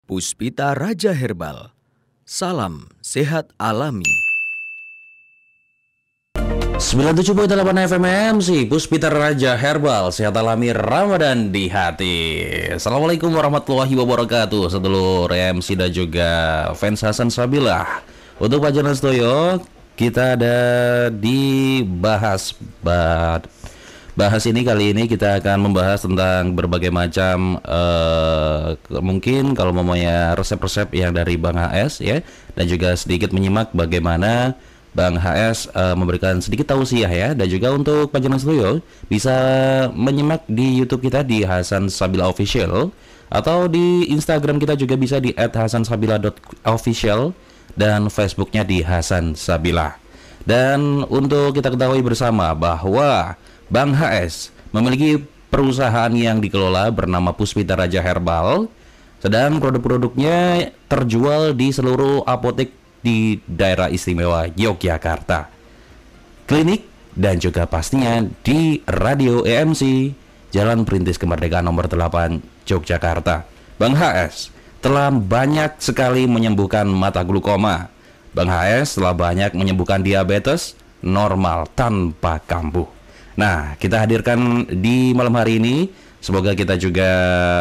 Puspita Raja Herbal. Salam sehat alami. 97.8 FM MC Puspita Raja Herbal, sehat alami, Ramadan di hati. Assalamualaikum warahmatullahi wabarakatuh, sedulur MC dan juga fans Hasan Sabilah. Untuk Pajanan Stoyo, kita ada di Bahas ini. Kali ini kita akan membahas tentang berbagai macam mungkin kalau mamanya resep-resep yang dari Bang HS ya, dan juga sedikit menyimak bagaimana Bang HS memberikan sedikit tausiah ya. Dan juga untuk Pajanan Studio bisa menyimak di YouTube kita di Hasan Sabila Official, atau di Instagram kita juga bisa di @hasansabila.official, dan Facebooknya di Hasan Sabila. Dan untuk kita ketahui bersama bahwa Bang HS memiliki perusahaan yang dikelola bernama Puspita Raja Herbal, sedang produk-produknya terjual di seluruh apotek di daerah istimewa Yogyakarta, klinik, dan juga pastinya di Radio EMC Jalan Perintis Kemerdekaan nomor 8 Yogyakarta. Bang HS telah banyak sekali menyembuhkan mata glaukoma. Bang HS telah banyak menyembuhkan diabetes normal tanpa kambuh. Nah, kita hadirkan di malam hari ini. Semoga kita juga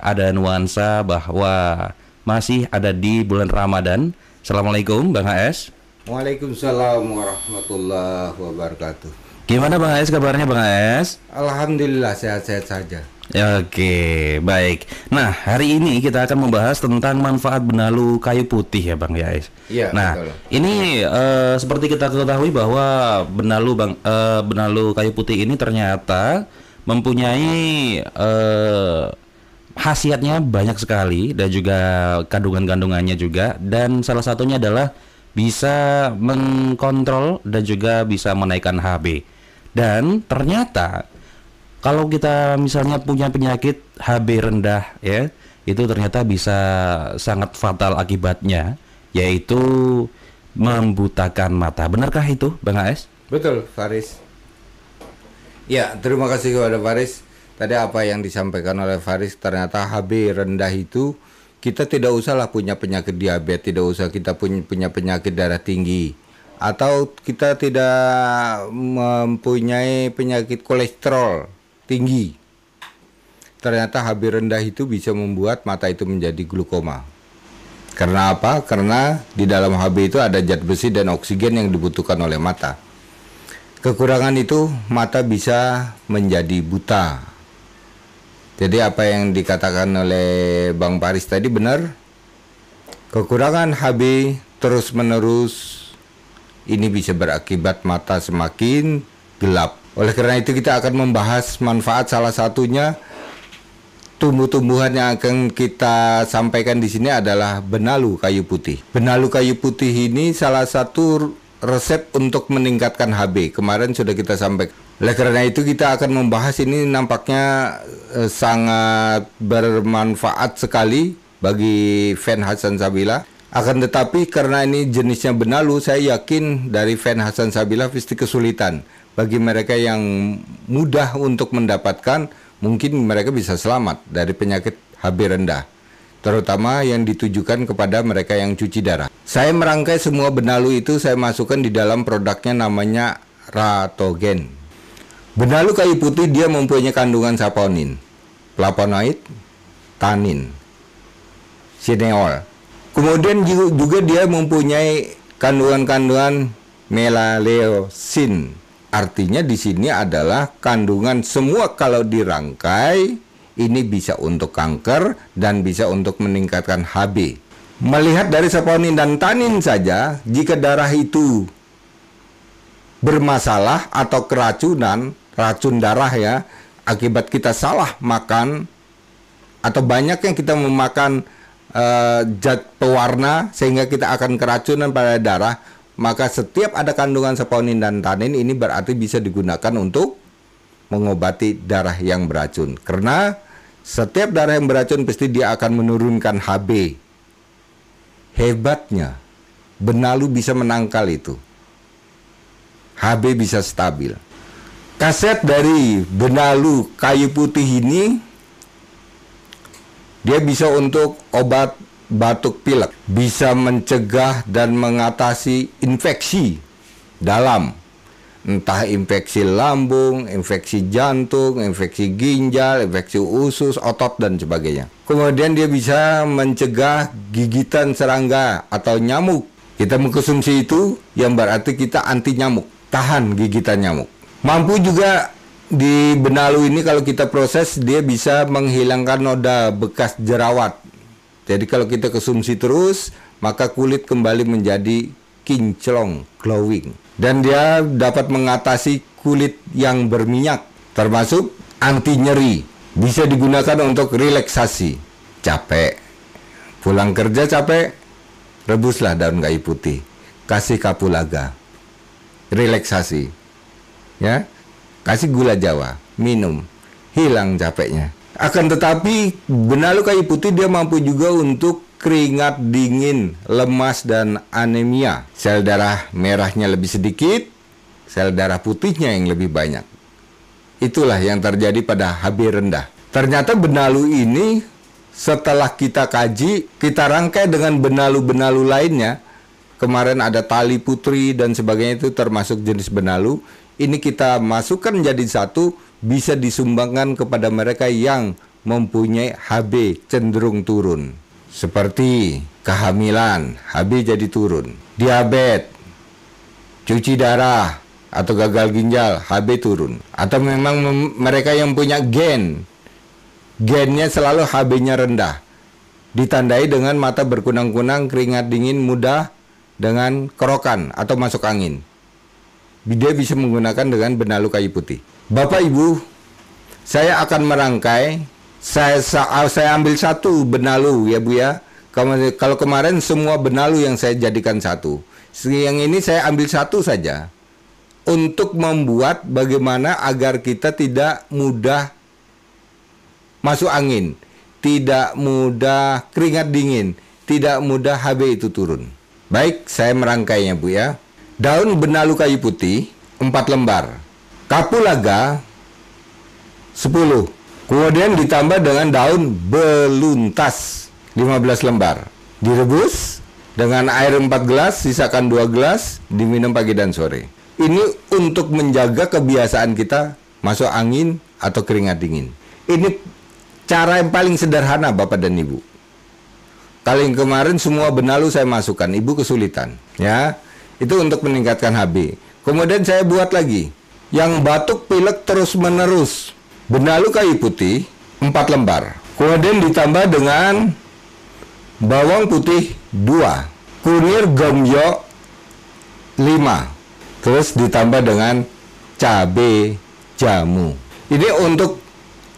ada nuansa bahwa masih ada di bulan Ramadan. Assalamualaikum Bang HS. Waalaikumsalam warahmatullahi wabarakatuh. Gimana Bang HS, kabarnya Bang HS? Alhamdulillah sehat-sehat saja. Oke, baik. Nah, hari ini kita akan membahas tentang manfaat benalu kayu putih ya Bang HS. Iya, nah, betul. ini seperti kita ketahui bahwa benalu kayu putih ini ternyata mempunyai khasiatnya banyak sekali, dan juga kandungan-kandungannya juga, dan salah satunya adalah bisa mengkontrol dan juga bisa menaikkan HB. Dan ternyata kalau kita misalnya punya penyakit HB rendah ya, itu ternyata bisa sangat fatal akibatnya, yaitu membutakan mata. Benarkah itu Bang HS? Betul, Faris. Ya, terima kasih kepada Faris. Tadi apa yang disampaikan oleh Faris, ternyata HB rendah itu kita tidak usahlah punya penyakit diabetes, tidak usah kita punya penyakit darah tinggi, atau kita tidak mempunyai penyakit kolesterol tinggi. Ternyata HB rendah itu bisa membuat mata itu menjadi glaukoma. Karena apa? Karena di dalam HB itu ada zat besi dan oksigen yang dibutuhkan oleh mata. Kekurangan itu mata bisa menjadi buta. Jadi apa yang dikatakan oleh Bang Paris tadi benar. Kekurangan HB terus-menerus ini bisa berakibat mata semakin gelap. Oleh karena itu kita akan membahas manfaat, salah satunya tumbuh-tumbuhan yang akan kita sampaikan di sini adalah benalu kayu putih. Benalu kayu putih ini salah satu resep untuk meningkatkan HB. Kemarin sudah kita sampaikan. Oleh karena itu kita akan membahas ini, nampaknya sangat bermanfaat sekali bagi fan Hasan Sabila. Akan tetapi karena ini jenisnya benalu, saya yakin dari fan Hasan Sabila pasti kesulitan. Bagi mereka yang mudah untuk mendapatkan, mungkin mereka bisa selamat dari penyakit HB rendah, terutama yang ditujukan kepada mereka yang cuci darah. Saya merangkai semua benalu itu, saya masukkan di dalam produknya namanya Ratogen. Benalu kayu putih dia mempunyai kandungan saponin, flavonoid, tanin, sineol. Kemudian juga dia mempunyai kandungan-kandungan melaleusin. Artinya di sini adalah kandungan semua, kalau dirangkai ini bisa untuk kanker dan bisa untuk meningkatkan HB. Melihat dari saponin dan tanin saja, jika darah itu bermasalah atau keracunan, racun darah ya, akibat kita salah makan atau banyak yang kita memakan zat pewarna sehingga kita akan keracunan pada darah, maka setiap ada kandungan saponin dan tanin ini berarti bisa digunakan untuk mengobati darah yang beracun. Karena setiap darah yang beracun pasti dia akan menurunkan HB. Hebatnya benalu bisa menangkal itu. HB bisa stabil. Kaset dari benalu kayu putih ini dia bisa untuk obat batuk pilek, bisa mencegah dan mengatasi infeksi dalam, entah infeksi lambung, infeksi jantung, infeksi ginjal, infeksi usus, otot, dan sebagainya. Kemudian dia bisa mencegah gigitan serangga atau nyamuk. Kita mengkonsumsi itu yang berarti kita anti nyamuk, tahan gigitan nyamuk. Mampu juga di benalu ini kalau kita proses, dia bisa menghilangkan noda bekas jerawat. Jadi kalau kita konsumsi terus, maka kulit kembali menjadi kinclong, glowing. Dan dia dapat mengatasi kulit yang berminyak, termasuk anti nyeri. Bisa digunakan untuk relaksasi. Capek, pulang kerja capek, rebuslah daun kayu putih, kasih kapulaga, relaksasi. Ya, kasih gula Jawa, minum, hilang capeknya. Akan tetapi benalu kayu putih dia mampu juga untuk keringat dingin, lemas, dan anemia. Sel darah merahnya lebih sedikit, sel darah putihnya yang lebih banyak. Itulah yang terjadi pada HB rendah. Ternyata benalu ini setelah kita kaji, kita rangkai dengan benalu-benalu lainnya. Kemarin ada tali putri dan sebagainya, itu termasuk jenis benalu. Ini kita masukkan menjadi satu, bisa disumbangkan kepada mereka yang mempunyai HB cenderung turun. Seperti kehamilan, HB jadi turun. Diabetes, cuci darah, atau gagal ginjal, HB turun. Atau memang mereka yang punya gennya selalu HB-nya rendah. Ditandai dengan mata berkunang-kunang, keringat dingin, mudah dengan kerokan atau masuk angin. Dia bisa menggunakan dengan benalu kayu putih. Bapak Ibu, saya akan merangkai. Saya ambil satu benalu ya Bu ya. Kalau kemarin semua benalu yang saya jadikan satu. Yang ini saya ambil satu saja. Untuk membuat bagaimana agar kita tidak mudah masuk angin, tidak mudah keringat dingin, tidak mudah HB itu turun. Baik, saya merangkainya Bu ya. Daun benalu kayu putih 4 lembar. Kapulaga 10. Kemudian ditambah dengan daun beluntas 15 lembar. Direbus dengan air 4 gelas, sisakan 2 gelas, diminum pagi dan sore. Ini untuk menjaga kebiasaan kita masuk angin atau keringat dingin. Ini cara yang paling sederhana Bapak dan Ibu. Kali yang kemarin semua benalu saya masukkan, Ibu kesulitan. Ya, itu untuk meningkatkan HB. Kemudian saya buat lagi, yang batuk pilek terus menerus. Benalu kayu putih 4 lembar. Kemudian ditambah dengan bawang putih 2, kunir gomyo 5. Terus ditambah dengan cabai jamu. Ini untuk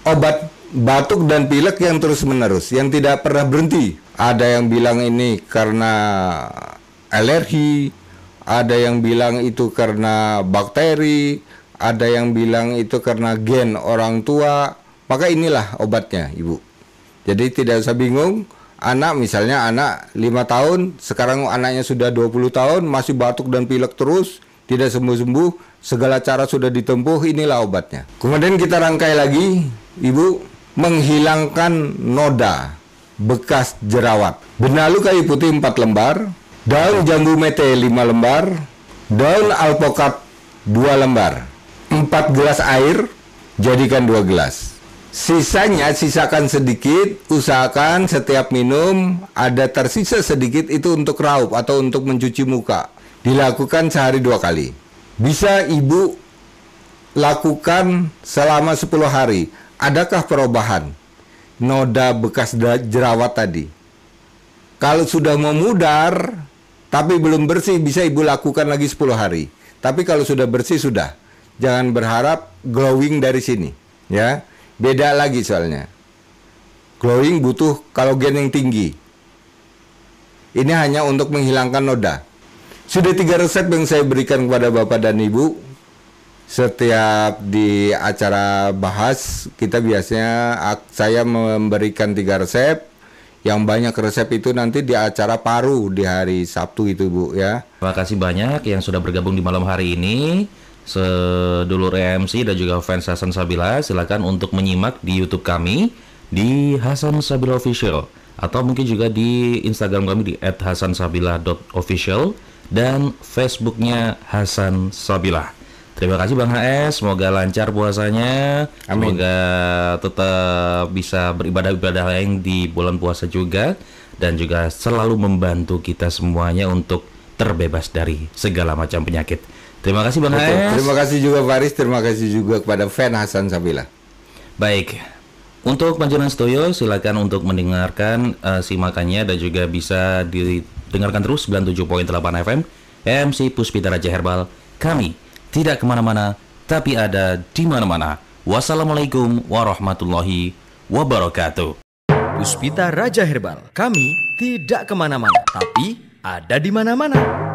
obat batuk dan pilek yang terus menerus, yang tidak pernah berhenti. Ada yang bilang ini karena alergi, ada yang bilang itu karena bakteri, ada yang bilang itu karena gen orang tua. Maka inilah obatnya Ibu. Jadi tidak usah bingung. Anak misalnya anak 5 tahun, sekarang anaknya sudah 20 tahun, masih batuk dan pilek terus, tidak sembuh-sembuh, segala cara sudah ditempuh, inilah obatnya. Kemudian kita rangkai lagi Ibu, menghilangkan noda bekas jerawat. Benalu kayu putih 4 lembar, daun jambu mete 5 lembar, daun alpukat 2 lembar. 4 gelas air, jadikan 2 gelas. Sisanya sisakan sedikit, usahakan setiap minum ada tersisa sedikit itu untuk raup atau untuk mencuci muka. Dilakukan sehari 2 kali. Bisa Ibu lakukan selama 10 hari. Adakah perubahan noda bekas jerawat tadi? Kalau sudah memudar tapi belum bersih, bisa Ibu lakukan lagi 10 hari. Tapi kalau sudah bersih sudah. Jangan berharap glowing dari sini, ya. Beda lagi soalnya. Glowing butuh kolagen yang tinggi. Ini hanya untuk menghilangkan noda. Sudah 3 resep yang saya berikan kepada Bapak dan Ibu. Setiap di acara bahas, kita biasanya saya memberikan 3 resep. Yang banyak resep itu nanti di acara paru di hari Sabtu itu Bu ya. Terima kasih banyak yang sudah bergabung di malam hari ini. Sedulur EMC dan juga fans Hasan Sabila, silakan untuk menyimak di YouTube kami di Hasan Sabila Official. atau mungkin juga di Instagram kami di @hasansabila.official dan Facebooknya Hasan Sabilah. Terima kasih Bang HS, semoga lancar puasanya. Amin. Semoga tetap bisa beribadah-ibadah lain di bulan puasa juga, dan juga selalu membantu kita semuanya untuk terbebas dari segala macam penyakit. Terima kasih Bang HS. Terima kasih juga Faris, terima kasih juga kepada fan Hasan Sabilah. Baik, untuk Panjenengan Stoyo silakan untuk mendengarkan simakannya, dan juga bisa didengarkan terus 97.8 FM MC Puspita Raja Herbal. Kami tidak kemana-mana, tapi ada di mana-mana. Wassalamualaikum warahmatullahi wabarakatuh. Puspita Raja Herbal, kami tidak kemana-mana, tapi ada di mana-mana.